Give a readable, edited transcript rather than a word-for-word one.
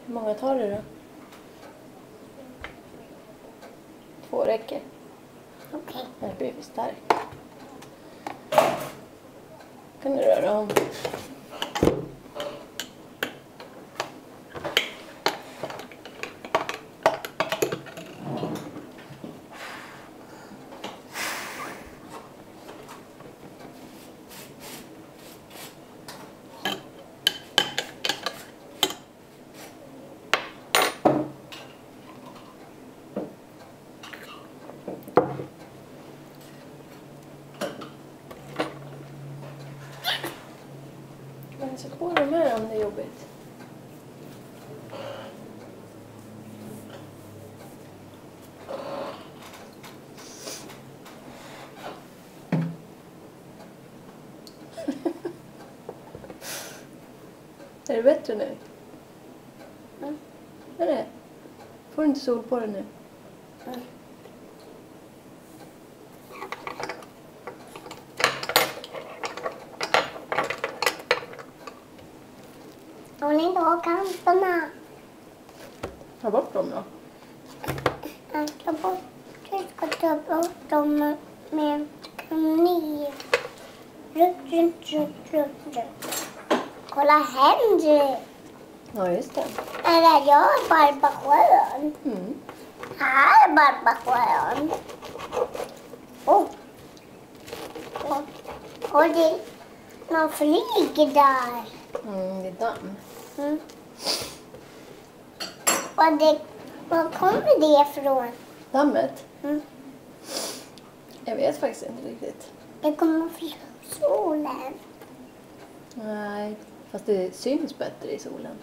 Hur många tar du då? 2 räcker. Okej. Det blir för starkt. Kan du röra om? Men så på de här om det är jobbigt. Är det bättre nu? Mm. Är det? Får du inte sol på det nu? Mm. Om ni inte har kanterna. Ta bort dem då. Ta bort. Du ska ta bort dem med en kniv. Runt. Kolla Henry. Ja, just det. Eller jag är Barbasjön. Mm. Här är Barbasjön. Oh. Och det någon flyger där. Det är damm. Mm. Var kommer det ifrån? Dammet? Mm. Jag vet faktiskt inte riktigt. Det kommer från solen. Nej, fast det syns bättre i solen.